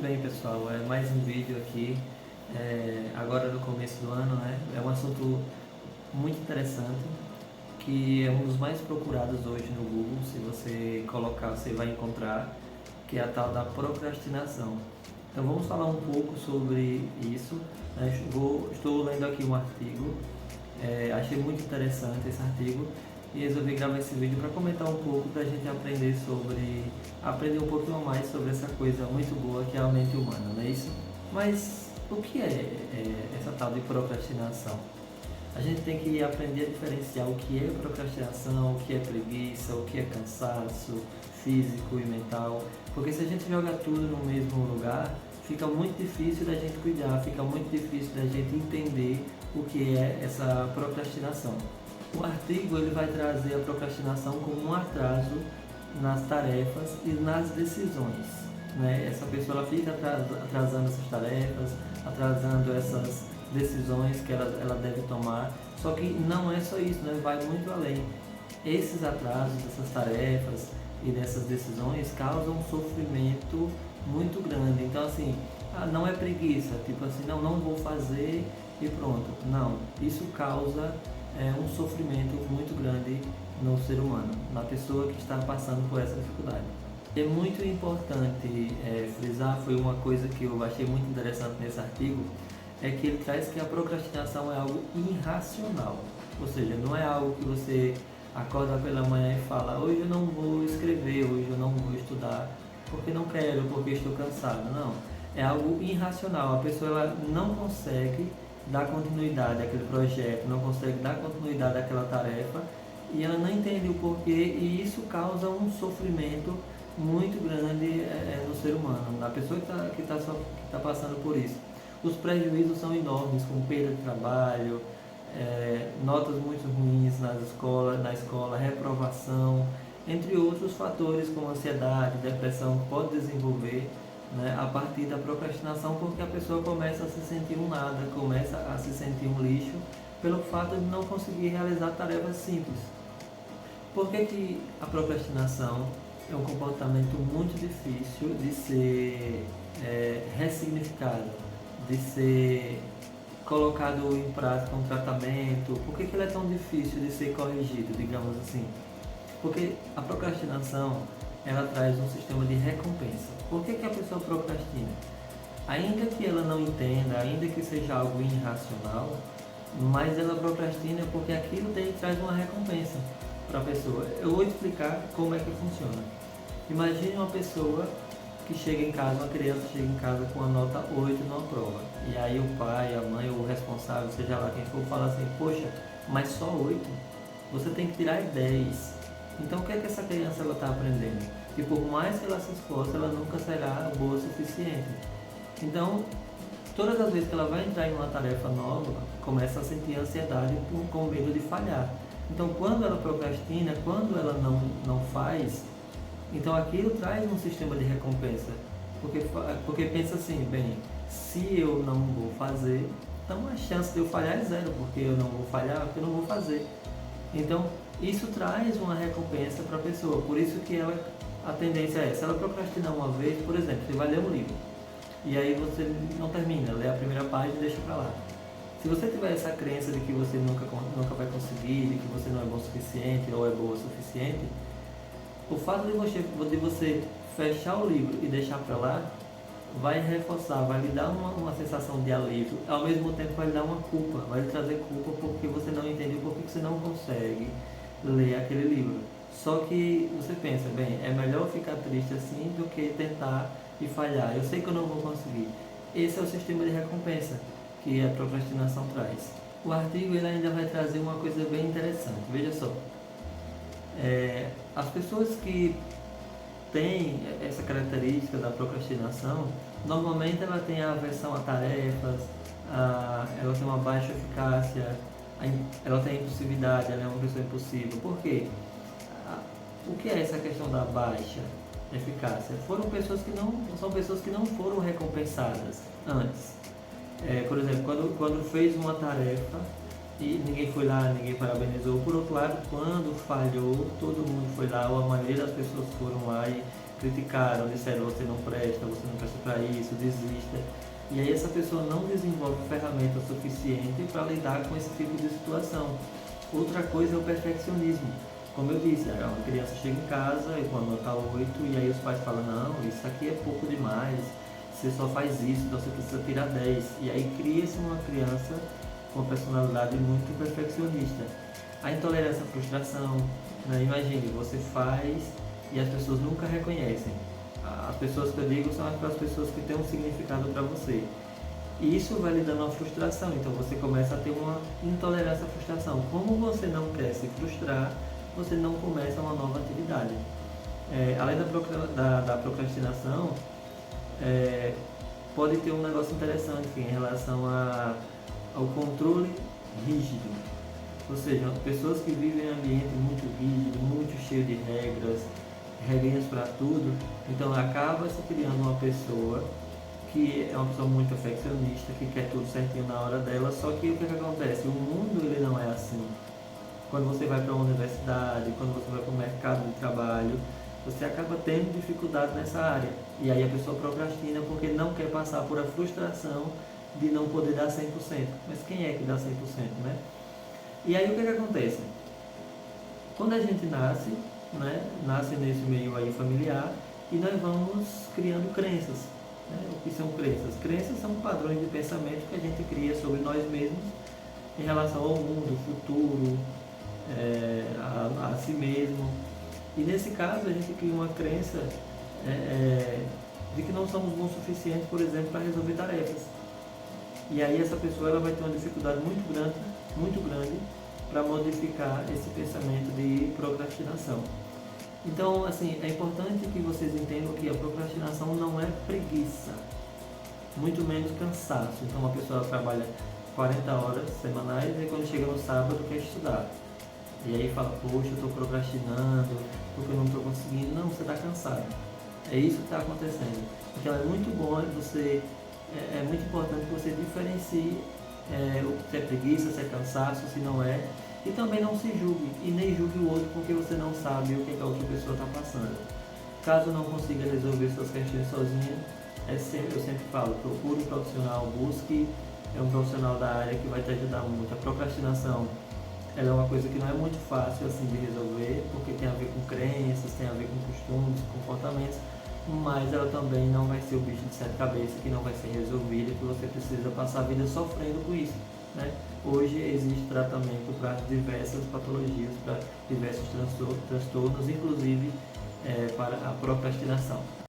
bem, pessoal, é mais um vídeo aqui, agora no começo do ano, né? É um assunto muito interessante, que é um dos mais procurados hoje no Google. Se você colocar, você vai encontrar, que é a tal da procrastinação. Então vamos falar um pouco sobre isso, né? Estou lendo aqui um artigo, achei muito interessante esse artigo e resolvi gravar esse vídeo para comentar um pouco, para a gente aprender um pouquinho mais sobre essa coisa muito boa que é a mente humana, não é isso? Mas o que é essa tal de procrastinação? A gente tem que aprender a diferenciar o que é procrastinação, o que é preguiça, o que é cansaço físico e mental, porque se a gente joga tudo no mesmo lugar, fica muito difícil da gente cuidar, fica muito difícil da gente entender o que é essa procrastinação. O artigo ele vai trazer a procrastinação como um atraso nas tarefas e nas decisões, né? Essa pessoa ela fica atrasando essas tarefas, atrasando essas decisões que ela deve tomar, só que não é só isso, né? Vai muito além. Esses atrasos, essas tarefas e dessas decisões causam um sofrimento muito grande. Então assim, não é preguiça, tipo assim, não vou fazer e pronto. Não, isso causa um sofrimento muito grande no ser humano, na pessoa que está passando por essa dificuldade. É muito importante frisar, foi uma coisa que eu achei muito interessante nesse artigo, é que ele traz que a procrastinação é algo irracional, ou seja, não é algo que você acorda pela manhã e fala, hoje eu não vou escrever, hoje eu não vou estudar, porque não quero, porque estou cansado. Não, é algo irracional, a pessoa ela não consegue dar continuidade àquele projeto, não consegue dar continuidade àquela tarefa e ela não entende o porquê, e isso causa um sofrimento muito grande no ser humano, na pessoa que tá passando por isso. Os prejuízos são enormes, com perda de trabalho, notas muito ruins na escola, reprovação, entre outros fatores como ansiedade, depressão que pode desenvolver, né, a partir da procrastinação, porque a pessoa começa a se sentir um nada, começa a se sentir um lixo pelo fato de não conseguir realizar tarefas simples. Por que a procrastinação é um comportamento muito difícil de ser ressignificado, de ser colocado em prática um tratamento? Por que ele é tão difícil de ser corrigido, digamos assim? Porque a procrastinação ela traz um sistema de recompensa. Por que a pessoa procrastina? Ainda que ela não entenda, ainda que seja algo irracional, mas ela procrastina porque aquilo traz uma recompensa para a pessoa. Eu vou explicar como é que funciona. Imagine uma pessoa que chega em casa, uma criança chega em casa com a nota 8 numa prova. E aí o pai, a mãe, ou o responsável, seja lá quem for, fala assim, poxa, mas só 8? Você tem que tirar 10. Então o que é que essa criança está aprendendo? Que por mais que ela se esforce, ela nunca será boa o suficiente. Então, todas as vezes que ela vai entrar em uma tarefa nova, começa a sentir ansiedade com medo de falhar. Então, quando ela procrastina, quando ela não faz, então aquilo traz um sistema de recompensa. Porque pensa assim, bem, se eu não vou fazer, então a chance de eu falhar é zero, porque eu não vou falhar, porque eu não vou fazer. Então, isso traz uma recompensa para a pessoa. Por isso que a tendência é, se ela procrastinar uma vez, por exemplo, você vai ler um livro, e aí você não termina, lê a primeira página e deixa para lá. Se você tiver essa crença de que você nunca vai conseguir, de que você não é bom o suficiente ou é boa o suficiente, o fato de você fechar o livro e deixar para lá, vai reforçar, vai lhe dar uma sensação de alívio, ao mesmo tempo vai lhe dar uma culpa, vai lhe trazer culpa porque você não entendeu porque você não consegue ler aquele livro. Só que você pensa, bem, é melhor ficar triste assim do que tentar e falhar. Eu sei que eu não vou conseguir. Esse é o sistema de recompensa que a procrastinação traz. O artigo ele ainda vai trazer uma coisa bem interessante. Veja só, as pessoas que têm essa característica da procrastinação, normalmente ela tem a aversão a tarefas, ela tem uma baixa eficácia, ela tem impulsividade, ela é uma pessoa impulsiva. Por quê? O que é essa questão da baixa eficácia? São pessoas que não foram recompensadas antes. Por exemplo, quando fez uma tarefa e ninguém foi lá, ninguém parabenizou. Por outro lado, quando falhou, todo mundo foi lá, ou a maioria das pessoas foram lá criticaram, disseram você não presta para isso, desista. E aí essa pessoa não desenvolve ferramenta suficiente para lidar com esse tipo de situação. Outra coisa é o perfeccionismo. Como eu disse, a criança chega em casa e com a nota 8 e aí os pais falam, não, isso aqui é pouco demais, você só faz isso, então você precisa tirar 10. E aí cria-se uma criança com uma personalidade muito perfeccionista. A intolerância à frustração, né? Imagine, você faz e as pessoas nunca reconhecem. As pessoas que eu digo são aquelas pessoas que têm um significado para você. E isso vai lhe dando uma frustração, então você começa a ter uma intolerância à frustração. Como você não quer se frustrar, você não começa uma nova atividade. Além da procrastinação, pode ter um negócio interessante em relação ao controle rígido. Ou seja, pessoas que vivem em um ambiente muito rígido, muito cheio de regrinhas para tudo, então acaba se criando uma pessoa que é uma pessoa muito perfeccionista, que quer tudo certinho na hora dela, só que o que acontece? O mundo ele não é assim. Quando você vai para uma universidade, quando você vai para o mercado de trabalho, você acaba tendo dificuldade nessa área. E aí a pessoa procrastina porque não quer passar por a frustração de não poder dar 100%. Mas quem é que dá 100%, né? E aí o que acontece? Quando a gente nasce, né, nasce nesse meio aí familiar e nós vamos criando crenças. Né? O que são crenças? Crenças são padrões de pensamento que a gente cria sobre nós mesmos em relação ao mundo, futuro, a si mesmo. E nesse caso a gente cria uma crença de que não somos bons o suficiente, por exemplo, para resolver tarefas. E aí essa pessoa ela vai ter uma dificuldade muito grande para modificar esse pensamento de procrastinação. Então, assim, é importante que vocês entendam que a procrastinação não é preguiça, muito menos cansaço. Então, uma pessoa trabalha 40 horas semanais e quando chega no sábado quer estudar. E aí fala, poxa, eu estou procrastinando, porque eu não estou conseguindo. Não, você está cansado. É isso que está acontecendo. Então, é muito bom você, é muito importante que você diferencie se é preguiça, se é cansaço, se não é. E também não se julgue, e nem julgue o outro porque você não sabe o que a outra pessoa está passando. Caso não consiga resolver suas questões sozinha, eu sempre falo, procure um profissional, busque um profissional da área que vai te ajudar muito. A procrastinação ela é uma coisa que não é muito fácil assim, de resolver, porque tem a ver com crenças, tem a ver com costumes, comportamentos, mas ela também não vai ser o bicho de sete cabeças que não vai ser resolvido e que você precisa passar a vida sofrendo com isso. Né? Hoje existe tratamento para diversas patologias, para diversos transtornos, inclusive para a procrastinação.